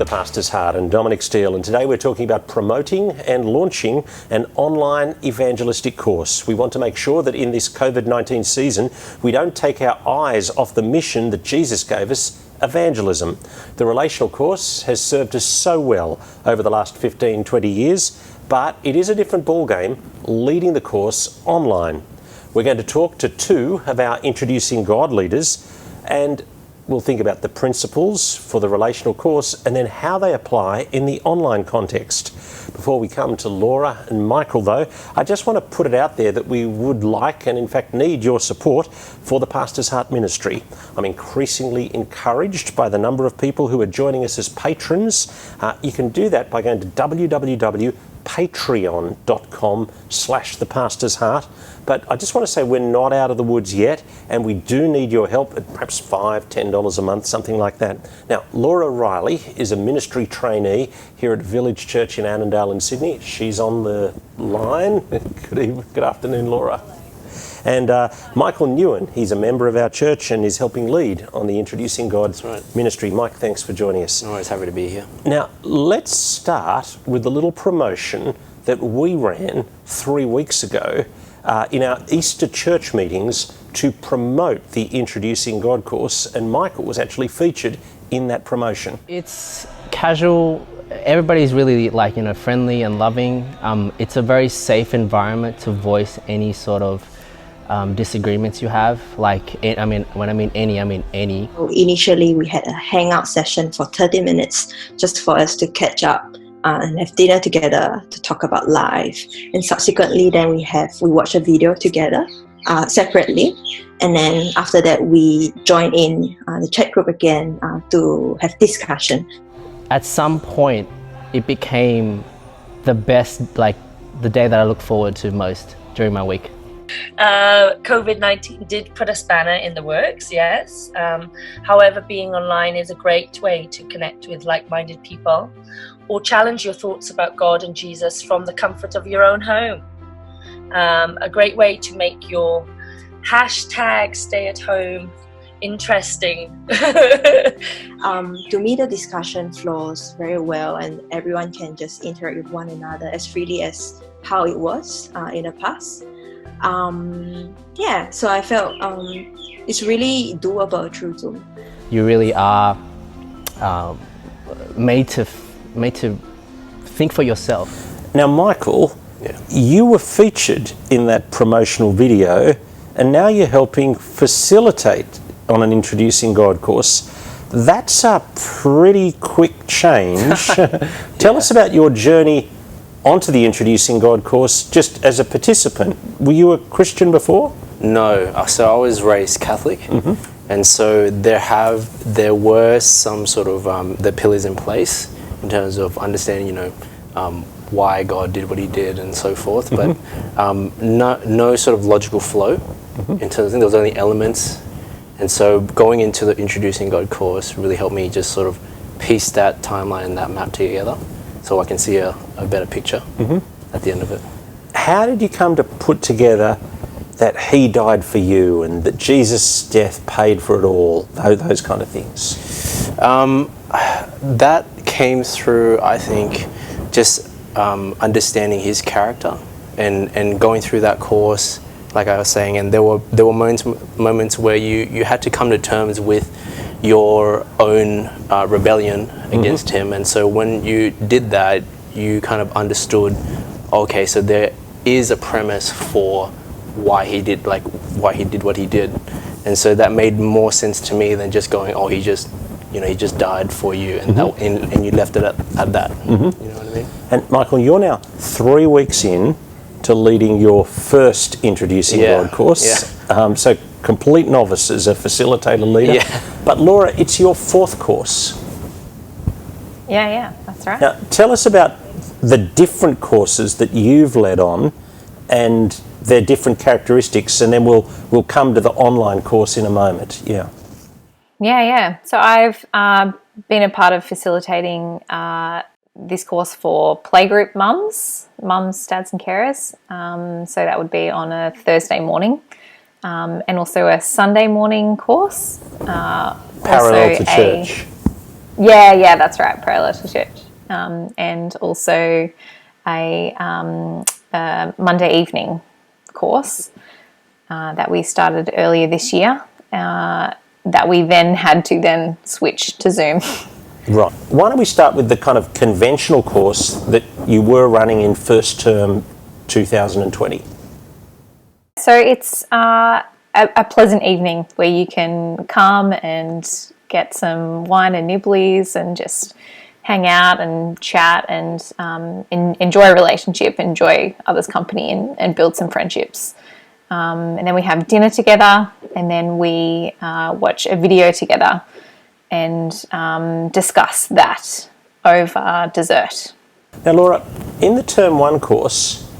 The Pastor's Heart and Dominic Steele, and today we're talking about promoting and launching an online evangelistic course. We want to make sure that in this COVID-19 season we don't take our eyes off the mission that Jesus gave us, evangelism. The relational course has served us so well over the last 15-20 years, but it is a different ballgame leading the course online. We're going to talk to two of our Introducing God leaders, and we'll think about the principles for the relational course and then how they apply in the online context. Before we come to Laura and Michael, though, I just want to put it out there that we would like and in fact need your support for the Pastor's Heart ministry. I'm increasingly encouraged by the number of people who are joining us as patrons. You can do that by going to www.patreon.com/thepastor'sheart. But I just want to say we're not out of the woods yet, and we do need your help at perhaps $5, $10 a month, something like that. Now, Laura Riley is a ministry trainee here at Village Church in Annandale in Sydney. She's on the line. Good afternoon, Laura. And Michael Nguyen, he's a member of our church and is helping lead on the Introducing God ministry. Mike, thanks for joining us. Always happy to be here. Now, let's start with the little promotion that we ran 3 weeks ago in our Easter church meetings to promote the Introducing God course, and Michael was actually featured in that promotion. It's casual. Everybody's really friendly and loving. It's a very safe environment to voice any sort of disagreements you have. When I mean any. Initially, we had a hangout session for 30 minutes just for us to catch up and have dinner together to talk about life. And subsequently, then we watch a video together separately. And then after that, we join in the chat group again to have discussion. At some point, it became the best, the day that I look forward to most during my week. COVID-19 did put a spanner in the works, yes. However, being online is a great way to connect with like-minded people or challenge your thoughts about God and Jesus from the comfort of your own home. A great way to make your hashtag stay at home interesting. To me, the discussion flows very well and everyone can just interact with one another as freely as how it was in the past. So I felt it's really doable through Zoom. You really are made to think for yourself. Now, Michael, you were featured in that promotional video, and now you're helping facilitate on an Introducing God course. That's a pretty quick change. Tell us about your journey onto the Introducing God course just as a participant. Were you a Christian before? No, so I was raised Catholic, and so there were some sort of the pillars in place in terms of understanding, why God did what He did and so forth. But no sort of logical flow in terms of, I think there was only elements, and so going into the Introducing God course really helped me just sort of piece that timeline and that map together, so I can see a better picture at the end of it. How did you come to put together that He died for you and that Jesus' death paid for it all, those kind of things? That came through, I think, just understanding His character and going through that course, like I was saying, and there were moments where you had to come to terms with your own rebellion against Him, and so when you did that, you kind of understood, okay, so there is a premise for why He did what He did, and so that made more sense to me than just going, oh, He just died for you, and and you left it at that. You know what I mean? And Michael, you're now 3 weeks in to leading your first Introducing God course. So complete novice as a facilitator leader. Yeah. But Laura, it's your 4th course. Yeah, that's right. Now, tell us about the different courses that you've led on and their different characteristics, and then we'll come to the online course in a moment. Yeah. So I've been a part of facilitating this course for playgroup mums, dads and carers. So that would be on a Thursday morning. And also a Sunday morning course. Parallel to church. Yeah, that's right, Prayer Little Church. And also a Monday evening course that we started earlier this year that we then had to then switch to Zoom. Right. Why don't we start with the kind of conventional course that you were running in first term 2020? So it's a pleasant evening where you can come and get some wine and nibblies and just hang out and chat and enjoy a relationship, enjoy others' company and build some friendships. And then we have dinner together, and then we watch a video together and discuss that over dessert. Now, Laura, in the term 1 course,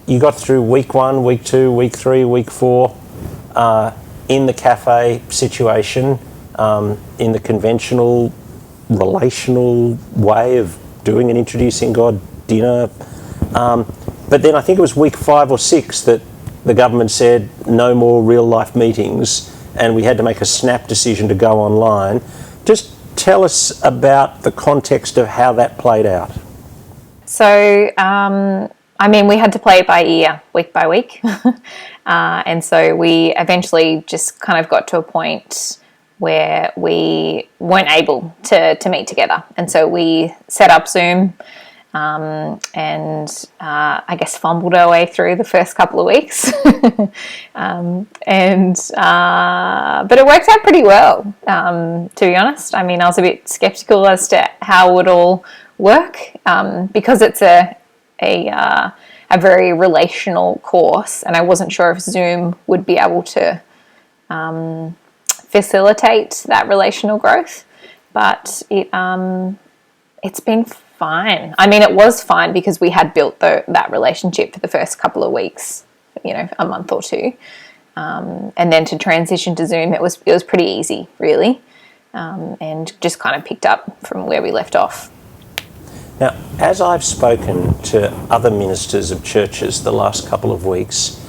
you got through week 1, week 2, week 3, week 4 in the cafe situation, in the conventional relational way of doing and introducing God dinner. But then I think it was week 5 or 6 that the government said no more real life meetings, and we had to make a snap decision to go online. Just tell us about the context of how that played out. So, we had to play it by ear, week by week. And so we eventually just kind of got to a point where we weren't able to meet together. And so we set up Zoom and I guess fumbled our way through the first couple of weeks. But it worked out pretty well, to be honest. I was a bit skeptical as to how it would all work because it's a very relational course, and I wasn't sure if Zoom would be able to facilitate that relational growth, but it's been fine. It was fine because we had built that relationship for the first couple of weeks, a month or two, and then to transition to Zoom, it was pretty easy, really, and just kind of picked up from where we left off. Now, as I've spoken to other ministers of churches the last couple of weeks,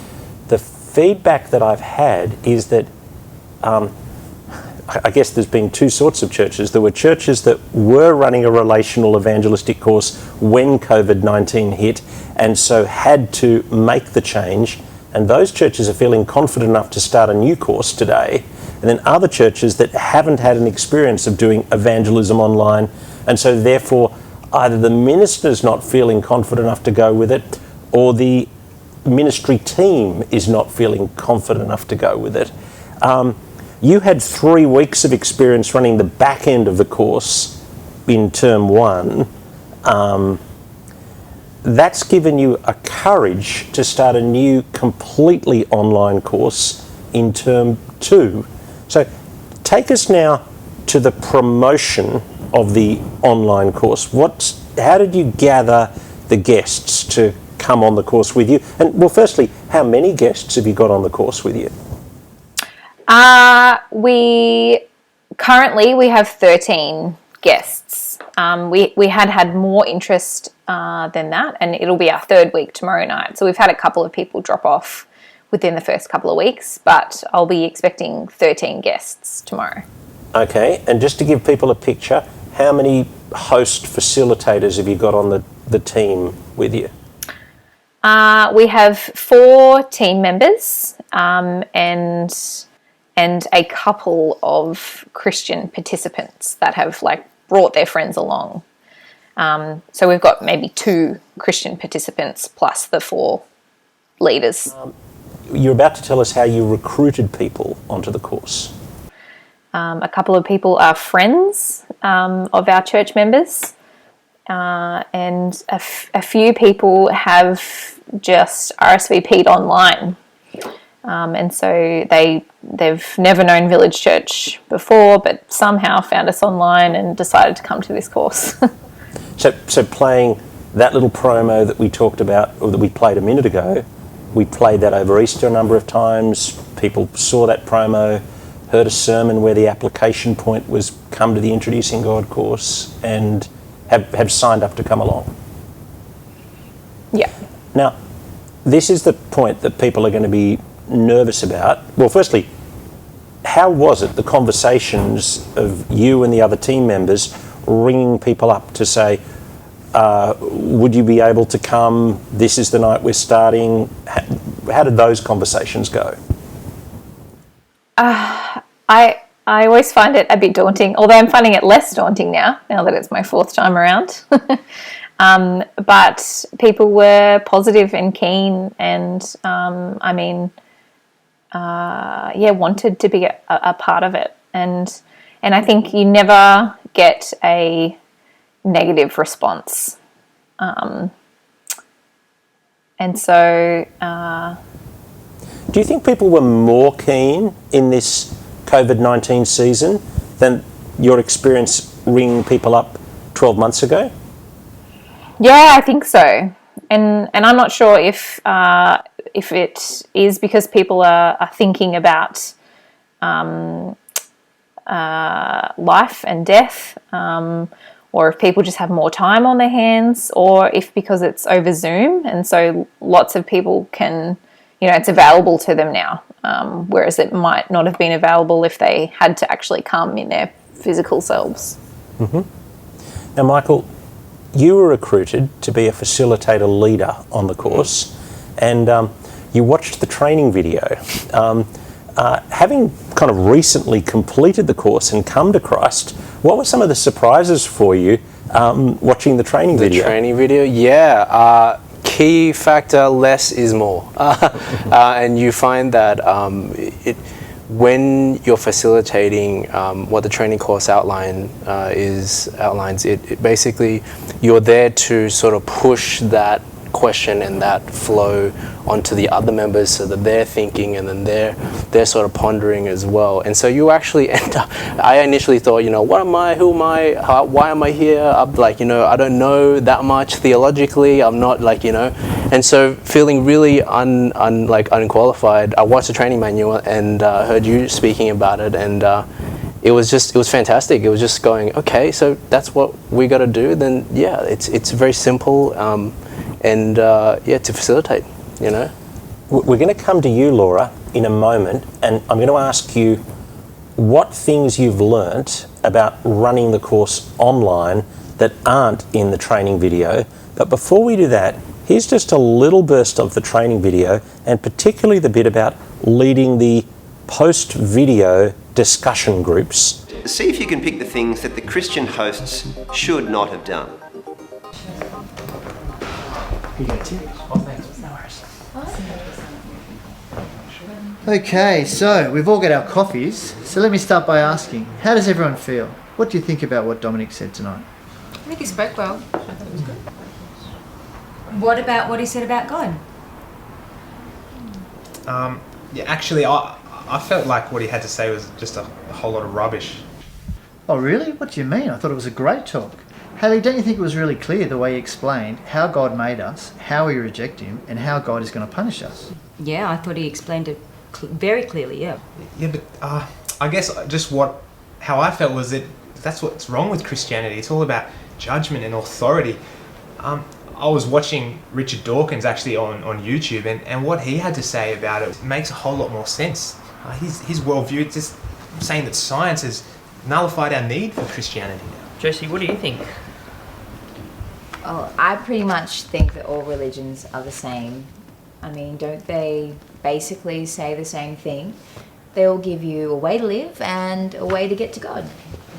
the feedback that I've had is that I guess there's been two sorts of churches. There were churches that were running a relational evangelistic course when COVID-19 hit and so had to make the change, and those churches are feeling confident enough to start a new course today. And then other churches that haven't had an experience of doing evangelism online, and so therefore either the minister's not feeling confident enough to go with it, or the ministry team is not feeling confident enough to go with it. You had 3 weeks of experience running the back end of the course in term 1. That's given you a courage to start a new completely online course in term 2. So take us now to the promotion of the online course. How did you gather the guests to come on the course with you? And well, firstly, how many guests have you got on the course with you? We have 13 guests. We had more interest than that, and it'll be our 3rd week tomorrow night. So we've had a couple of people drop off within the first couple of weeks, but I'll be expecting 13 guests tomorrow. Okay, and just to give people a picture, how many host facilitators have you got on the team with you? We have 4 team members and a couple of Christian participants that have brought their friends along. So we've got maybe 2 Christian participants plus the 4 leaders. You're about to tell us how you recruited people onto the course. A couple of people are friends of our church members, and a few people have just RSVP'd online. And so they've never known Village Church before, but somehow found us online and decided to come to this course. So playing that little promo that we talked about, or that we played a minute ago, we played that over Easter a number of times. People saw that promo, heard a sermon where the application point was come to the Introducing God course, and have signed up to come along. Yeah. Now, this is the point that people are going to be nervous about. Well, firstly, how was it, the conversations of you and the other team members ringing people up to say, would you be able to come? This is the night we're starting. How did those conversations go? I always find it a bit daunting, although I'm finding it less daunting now that it's my fourth time around. But people were positive and keen and, wanted to be a part of it. And I think you never get a negative response. Do you think people were more keen in this COVID-19 season than your experience ringing people up 12 months ago? Yeah, I think so. And I'm not sure if it is because people are thinking about life and death, or if people just have more time on their hands, or if because it's over Zoom and so lots of people can, it's available to them now, whereas it might not have been available if they had to actually come in their physical selves. Mm-hmm. Now, Michael, you were recruited to be a facilitator leader on the course, and you watched the training video. Having kind of recently completed the course and come to Christ, what were some of the surprises for you watching the training video? The training video, yeah. Key factor, less is more. And you find that when you're facilitating, what the training course outlines it basically, you're there to sort of push that question and that flow onto the other members so that they're thinking and then they're sort of pondering as well. And so you actually end up, I initially thought, what am I, who am I, why am I here? I'm like, I don't know that much theologically. I'm not like, and so feeling really unqualified, I watched the training manual and heard you speaking about it, and it was fantastic. It was just going, okay, so that's what we got to do. Then yeah, it's very simple, to facilitate, We're going to come to you, Laura, in a moment, and I'm going to ask you what things you've learnt about running the course online that aren't in the training video. But before we do that, here's just a little burst of the training video, and particularly the bit about leading the post-video discussion groups. See if you can pick the things that the Christian hosts should not have done. Okay, so we've all got our coffees. So let me start by asking, how does everyone feel? What do you think about what Dominic said tonight? I think he spoke well. I thought it was good. What about what he said about God? Actually, I felt like what he had to say was just a whole lot of rubbish. Oh really? What do you mean? I thought it was a great talk. Haley, don't you think it was really clear the way he explained how God made us, how we reject him, and how God is going to punish us? Yeah, I thought he explained it very clearly, yeah. Yeah, but I guess just how I felt was that that's what's wrong with Christianity. It's all about judgment and authority. I was watching Richard Dawkins actually on YouTube, and what he had to say about it makes a whole lot more sense. His worldview, just saying that science has nullified our need for Christianity now. Josie, what do you think? Oh, I pretty much think that all religions are the same. I mean, don't they basically say the same thing? They all give you a way to live and a way to get to God.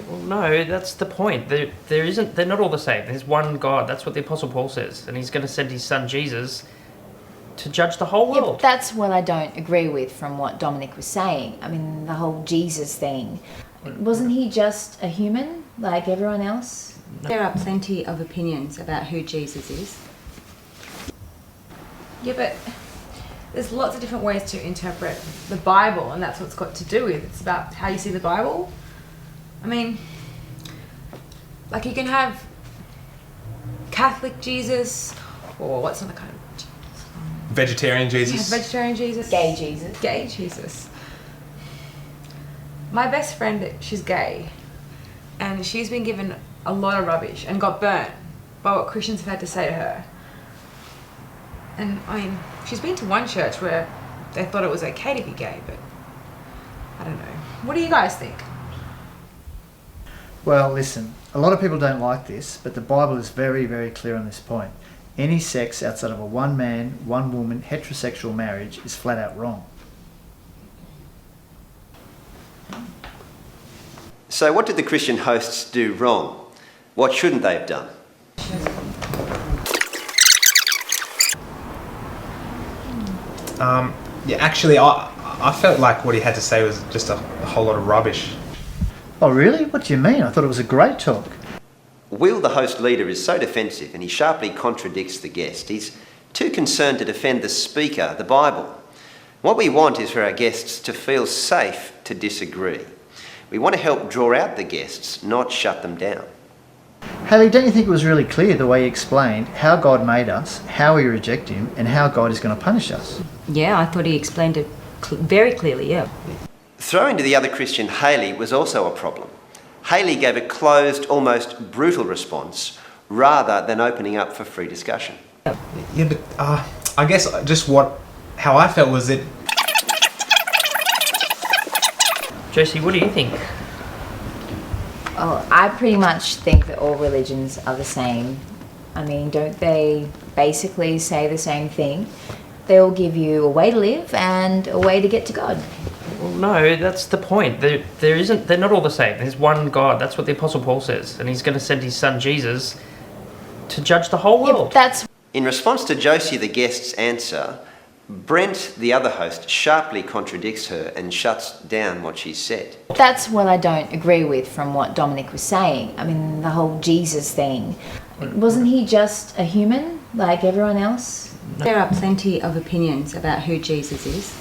Well, no, that's the point. They're not all the same. There's one God. That's what the Apostle Paul says. And he's going to send his son Jesus to judge the whole world. Yeah, that's what I don't agree with from what Dominic was saying. I mean, the whole Jesus thing. Wasn't he just a human like everyone else? There are plenty of opinions about who Jesus is. Yeah, but there's lots of different ways to interpret the Bible, and that's what it's got to do with. It's about how you see the Bible. I mean, like you can have Catholic Jesus, or what's another kind of Jesus? Vegetarian Jesus. Yeah, vegetarian Jesus. Gay Jesus. Gay Jesus. My best friend, she's gay, and she's been given a lot of rubbish and got burnt by what Christians have had to say to her. And I mean, she's been to one church where they thought it was okay to be gay, but I don't know. What do you guys think? Well, listen, a lot of people don't like this, but the Bible is very, very clear on this point. Any sex outside of a one man, one woman heterosexual marriage is flat out wrong. So, what did the Christian hosts do wrong? What shouldn't they have done? Yeah, actually, I felt like what he had to say was just a whole lot of rubbish. Oh, really? What do you mean? I thought it was a great talk. Will, the host leader, is so defensive and he sharply contradicts the guest. He's too concerned to defend the speaker, the Bible. What we want is for our guests to feel safe to disagree. We want to help draw out the guests, not shut them down. Haley, don't you think it was really clear the way he explained how God made us, how we reject him, and how God is going to punish us? Yeah, I thought he explained it very clearly, yeah. Throwing to the other Christian, Haley, was also a problem. Haley gave a closed, almost brutal response rather than opening up for free discussion. Yeah, but I guess just how I felt was that... Josie, what do you think? Oh, I pretty much think that all religions are the same. I mean, don't they basically say the same thing? They all give you a way to live and a way to get to God. Well, no, that's the point. They're not all the same. There's one God. That's what the Apostle Paul says. And he's going to send his son Jesus to judge the whole world. In response to Josie, the guest's answer, Brent, the other host, sharply contradicts her and shuts down what she said. That's what I don't agree with from what Dominic was saying. I mean, the whole Jesus thing. Wasn't he just a human like everyone else? There are plenty of opinions about who Jesus is.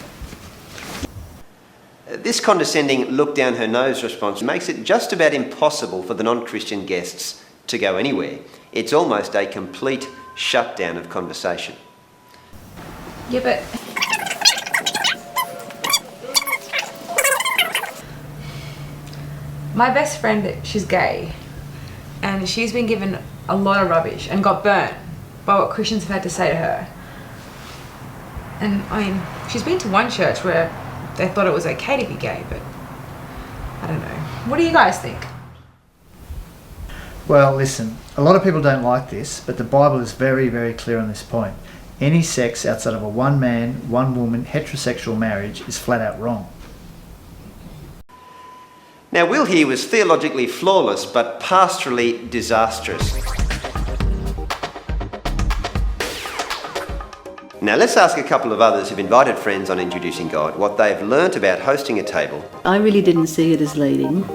This condescending look down her nose response makes it just about impossible for the non-Christian guests to go anywhere. It's almost a complete shutdown of conversation. Yeah, but my best friend, she's gay, and she's been given a lot of rubbish and got burnt by what Christians have had to say to her. And I mean, she's been to one church where they thought it was okay to be gay, but I don't know. What do you guys think? Well, listen, a lot of people don't like this, but the Bible is very, very clear on this point. Any sex outside of a one man, one woman heterosexual marriage is flat out wrong. Now, Will here was theologically flawless but pastorally disastrous. Now, let's ask a couple of others who've invited friends on Introducing God what they've learnt about hosting a table. I really didn't see it as leading.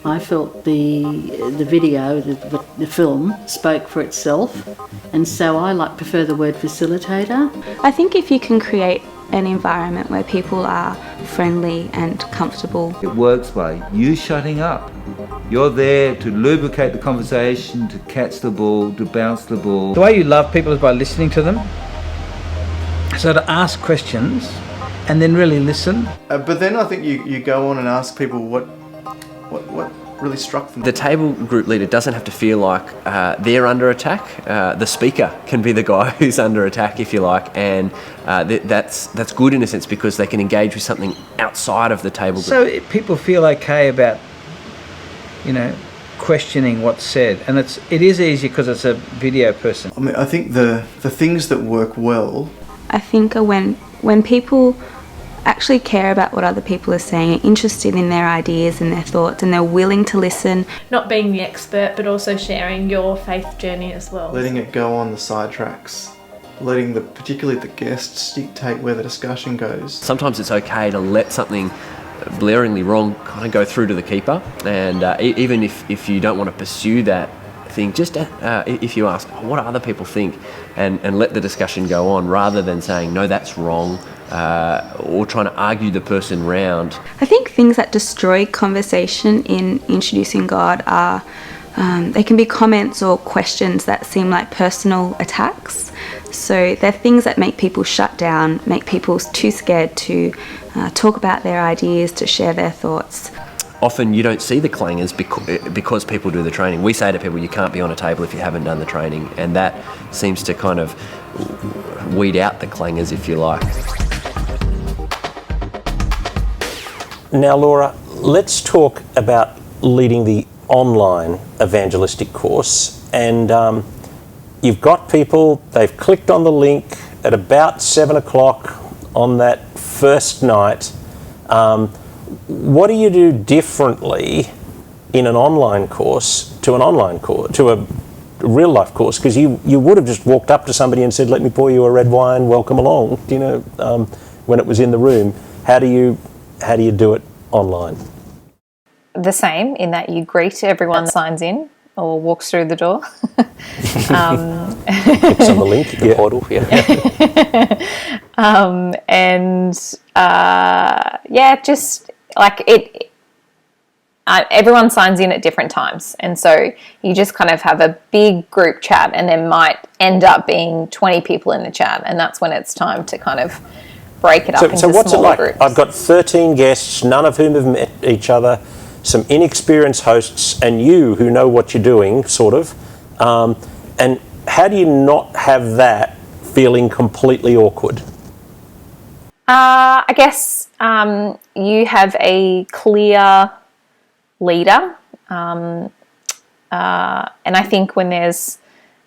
I felt the video, the film, spoke for itself, and so I prefer the word facilitator. I think if you can create an environment where people are friendly and comfortable. It works by you shutting up. You're there to lubricate the conversation, to catch the ball, to bounce the ball. The way you love people is by listening to them. So to ask questions and then really listen. But then I think you go on and ask people what really struck them. The table group leader doesn't have to feel like they're under attack. The speaker can be the guy who's under attack, if you like, and that's good in a sense because they can engage with something outside of the table group. So people feel okay about, questioning what's said, and it is easy because it's a video person. I mean, I think the things that work well. I think when people actually care about what other people are saying, are interested in their ideas and their thoughts, and they're willing to listen. Not being the expert, but also sharing your faith journey as well. Letting it go on the sidetracks. Letting particularly the guests dictate where the discussion goes. Sometimes it's okay to let something blaringly wrong kind of go through to the keeper, and even if you don't want to pursue that thing, just if you ask, what do other people think, and let the discussion go on rather than saying, no, that's wrong, or trying to argue the person round. I think things that destroy conversation in Introducing God are, they can be comments or questions that seem like personal attacks. So they're things that make people shut down, make people too scared to talk about their ideas, to share their thoughts. Often you don't see the clangers because people do the training. We say to people, you can't be on a table if you haven't done the training, and that seems to kind of weed out the clangers, if you like. Now, Laura, let's talk about leading the online evangelistic course. And you've got people, they've clicked on the link at about 7 o'clock on that first night. What do you do differently in an online course to an online course, to a real life course? Because you would have just walked up to somebody and said, let me pour you a red wine, welcome along, when it was in the room. How do you do it online? The same, in that you greet everyone that signs in or walks through the door. Clicks on the link, the portal, just like it. Everyone signs in at different times, and so you just kind of have a big group chat, and there might end up being 20 people in the chat, and that's when it's time to kind of break it up into so what's smaller it like? groups. I've got 13 guests, none of whom have met each other, some inexperienced hosts, and you who know what you're doing, sort of. And how do you not have that feeling completely awkward? I guess you have a clear leader, and I think when there's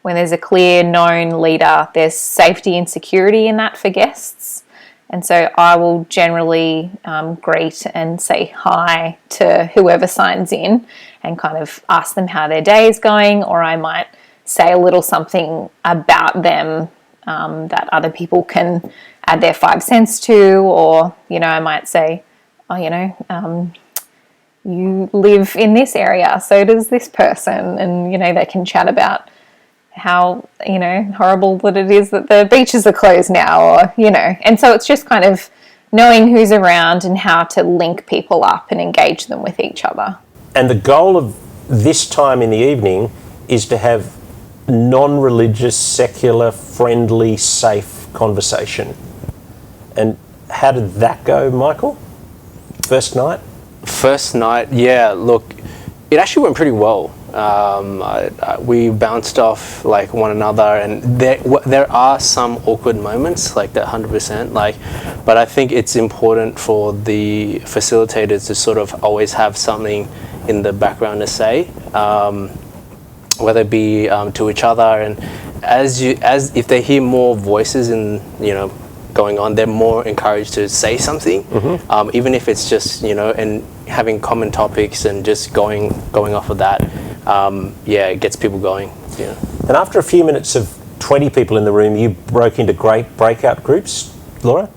a clear known leader, there's safety and security in that for guests. And so I will generally greet and say hi to whoever signs in and kind of ask them how their day is going, or I might say a little something about them that other people can add their 5 cents to, or, I might say, you live in this area, so does this person, and, they can chat about how, horrible that it is that the beaches are closed now, or, and so it's just kind of knowing who's around and how to link people up and engage them with each other. And the goal of this time in the evening is to have non-religious, secular, friendly, safe conversation. And how did that go, Michael? First night? First night, yeah, look, it actually went pretty well. We bounced off like one another, and there are some awkward moments, like that 100%, but I think it's important for the facilitators to sort of always have something in the background to say, whether it be to each other, and as if they hear more voices in going on, they're more encouraged to say something, even if it's just and having common topics and just going off of that. It gets people going. Yeah. And after a few minutes of 20 people in the room, you broke into great breakout groups, Laura?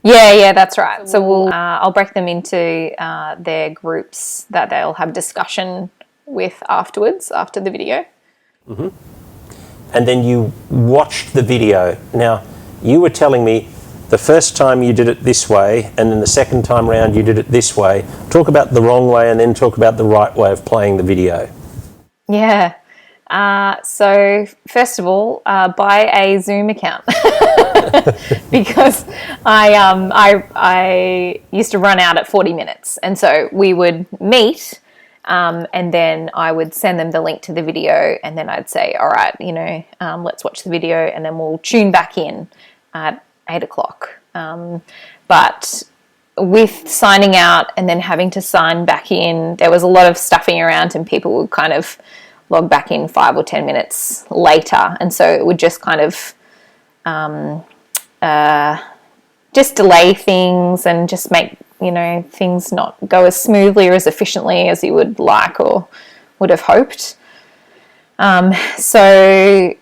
Yeah, that's right. So I'll break them into their groups that they'll have discussion with afterwards, after the video. Mm-hmm. And then you watched the video. Now, you were telling me the first time you did it this way, and then the second time round you did it this way. Talk about the wrong way and then talk about the right way of playing the video. Yeah. So first of all, buy a Zoom account because I used to run out at 40 minutes, and so we would meet, and then I would send them the link to the video, and then I'd say, all right, let's watch the video, and then we'll tune back in at 8 o'clock. But with signing out and then having to sign back in, there was a lot of stuffing around, and people would kind of log back in 5 or 10 minutes later, and so it would just kind of just delay things and just make things not go as smoothly or as efficiently as you would like or would have hoped. So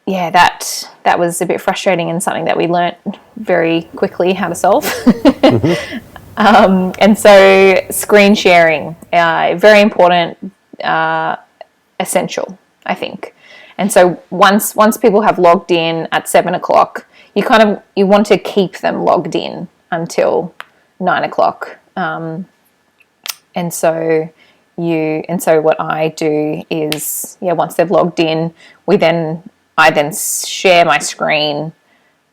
yeah, that was a bit frustrating and something that we learnt very quickly how to solve. And so screen sharing, very important, essential, I think. And so once people have logged in at 7 o'clock, you want to keep them logged in until 9 o'clock. And so what I do is, once they've logged in, I then share my screen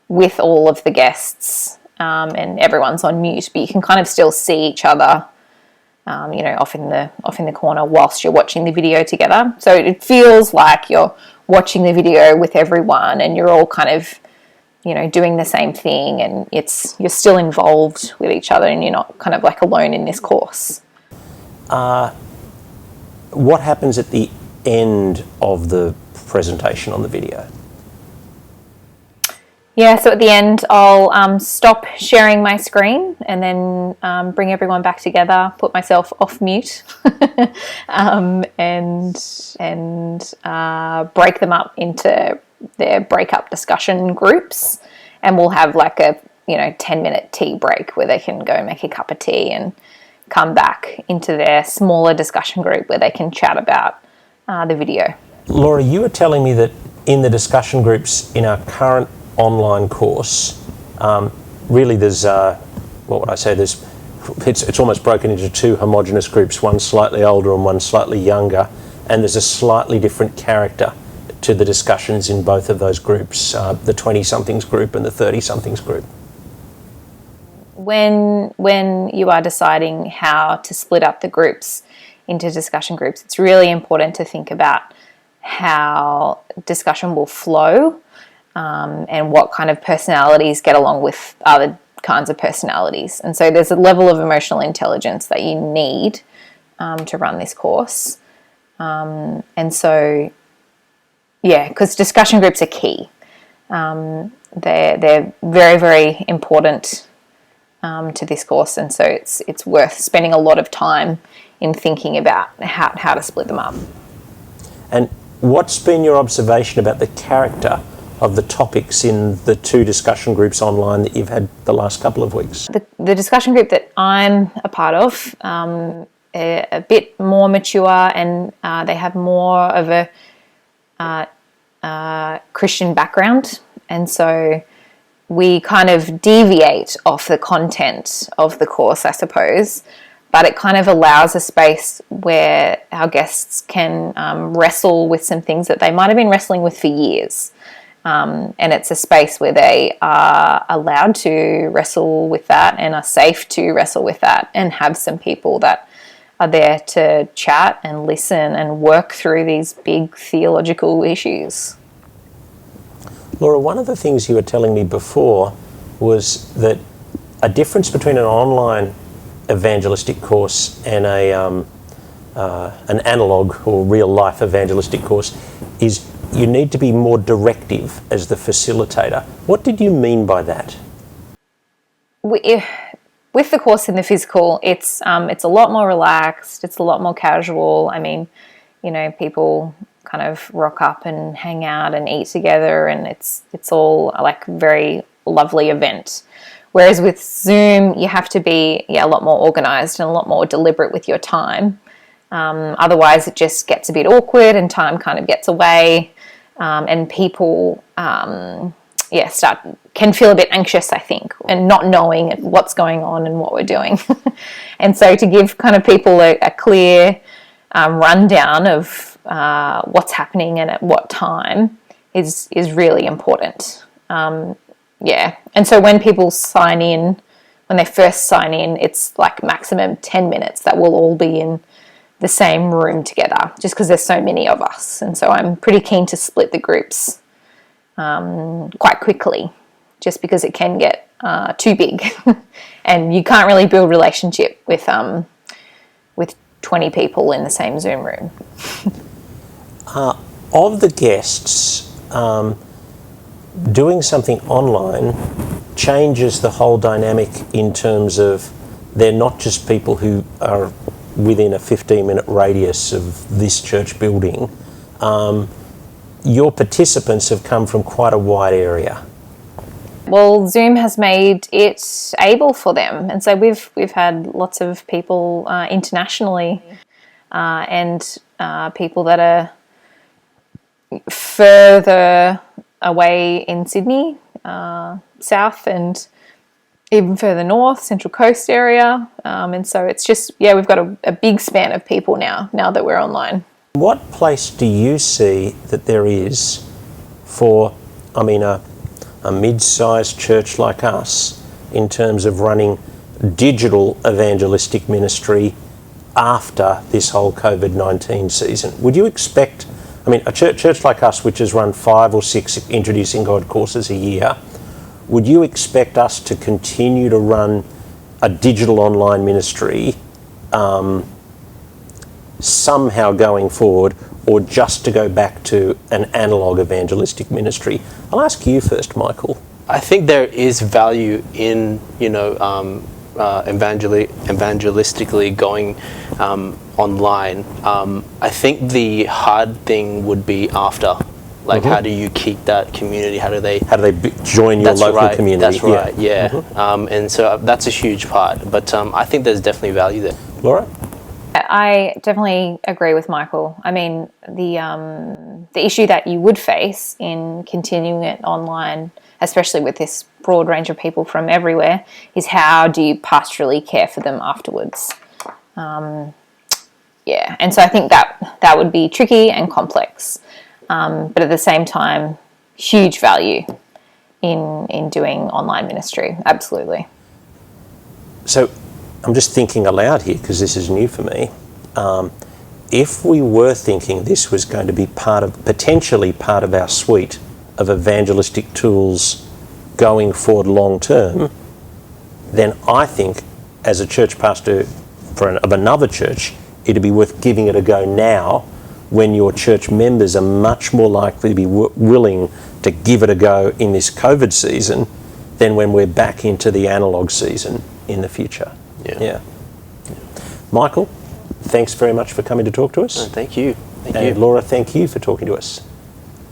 with all of the guests, and everyone's on mute, but you can kind of still see each other, off in the corner whilst you're watching the video together. So it feels like you're watching the video with everyone, and you're all kind of, doing the same thing, and you're still involved with each other, and you're not kind of like alone in this course. what happens at the end of the presentation on the video? Yeah, so at the end I'll stop sharing my screen and then bring everyone back together, put myself off mute, and break them up into their breakup discussion groups, and we'll have like a 10-minute tea break where they can go make a cup of tea and come back into their smaller discussion group where they can chat about the video. Laura, you were telling me that in the discussion groups in our current online course, really there's, it's almost broken into two homogenous groups, one slightly older and one slightly younger, and there's a slightly different character to the discussions in both of those groups, the 20-somethings group and the 30-somethings group. When you are deciding how to split up the groups into discussion groups, it's really important to think about how discussion will flow, and what kind of personalities get along with other kinds of personalities. And so there's a level of emotional intelligence that you need to run this course. And so, yeah, because discussion groups are key. They're very, very important to this course, and so it's worth spending a lot of time in thinking about how to split them up. And what's been your observation about the character of the topics in the two discussion groups online that you've had the last couple of weeks? The discussion group that I'm a part of, a bit more mature, and they have more of a Christian background, and so we kind of deviate off the content of the course, I suppose, but it kind of allows a space where our guests can wrestle with some things that they might have been wrestling with for years. And it's a space where they are allowed to wrestle with that and are safe to wrestle with that, and have some people that are there to chat and listen and work through these big theological issues. Laura, one of the things you were telling me before was that a difference between an online evangelistic course and an analogue or real-life evangelistic course is you need to be more directive as the facilitator. What did you mean by that? With the course in the physical, it's a lot more relaxed, it's a lot more casual. I mean, people kind of rock up and hang out and eat together, and it's all like a very lovely event. Whereas with Zoom, you have to be a lot more organised and a lot more deliberate with your time. Otherwise, it just gets a bit awkward and time kind of gets away, and people can feel a bit anxious, I think, and not knowing what's going on and what we're doing. And so to give kind of people a clear rundown of what's happening and at what time is really important. And so when people sign in, when they first sign in, it's like maximum 10 minutes that we'll all be in the same room together, just because there's so many of us. And so I'm pretty keen to split the groups quite quickly, just because it can get too big and you can't really build relationship with 20 people in the same Zoom room. Of the guests, doing something online changes the whole dynamic in terms of they're not just people who are within a 15-minute radius of this church building. Your participants have come from quite a wide area. Well, Zoom has made it able for them, and so we've had lots of people internationally, and people that are further away in Sydney, south, and even further north, Central Coast area, and so it's just we've got a big span of people now that we're online. What place do you see that there is for, a mid-sized church like us in terms of running digital evangelistic ministry after this whole COVID-19 season? Would you expect, a church like us, which has run 5 or 6 Introducing God courses a year, would you expect us to continue to run a digital online ministry somehow going forward, or just to go back to an analogue evangelistic ministry? I'll ask you first, Michael. I think there is value in, evangelistically going online. I think the hard thing would be after. Like, how do you keep that community? How do they join your local community? That's right, yeah. And so that's a huge part. But I think there's definitely value there. Laura? I definitely agree with Michael. I mean, the issue that you would face in continuing it online, especially with this broad range of people from everywhere, is how do you pastorally care for them afterwards? And so I think that would be tricky and complex. But at the same time, huge value in doing online ministry, absolutely. So I'm just thinking aloud here, because this is new for me. If we were thinking this was going to be potentially part of our suite of evangelistic tools going forward long term, then I think as a church pastor of another church, it'd be worth giving it a go now, when your church members are much more likely to be willing to give it a go in this COVID season than when we're back into the analogue season in the future. Yeah. Michael, thanks very much for coming to talk to us. Thank you. And Laura, thank you for talking to us.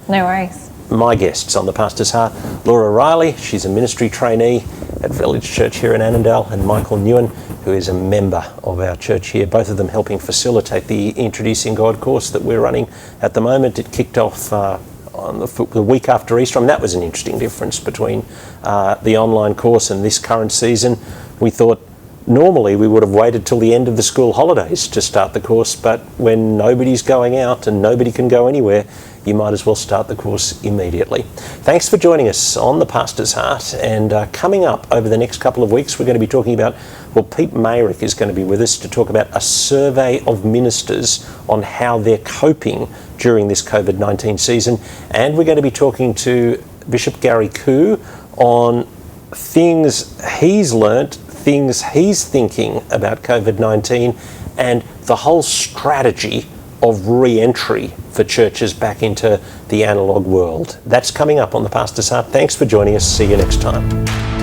No worries. My guests on The Pastor's Heart, Laura Riley, she's a ministry trainee at Village Church here in Annandale, and Michael Nguyen, who is a member of our church here, both of them helping facilitate the Introducing God course that we're running at the moment. It kicked off on the week after Easter, and that was an interesting difference between the online course and this current season. We thought normally we would have waited till the end of the school holidays to start the course, but when nobody's going out and nobody can go anywhere, you might as well start the course immediately. Thanks for joining us on The Pastor's Heart, and coming up over the next couple of weeks, we're going to be talking about, Pete Mayrick is going to be with us to talk about a survey of ministers on how they're coping during this COVID-19 season, and we're going to be talking to Bishop Gary Koo on things he's learnt, things he's thinking about COVID-19, and the whole strategy of re-entry for churches back into the analogue world. That's coming up on The Pastor's Heart. Thanks for joining us. See you next time.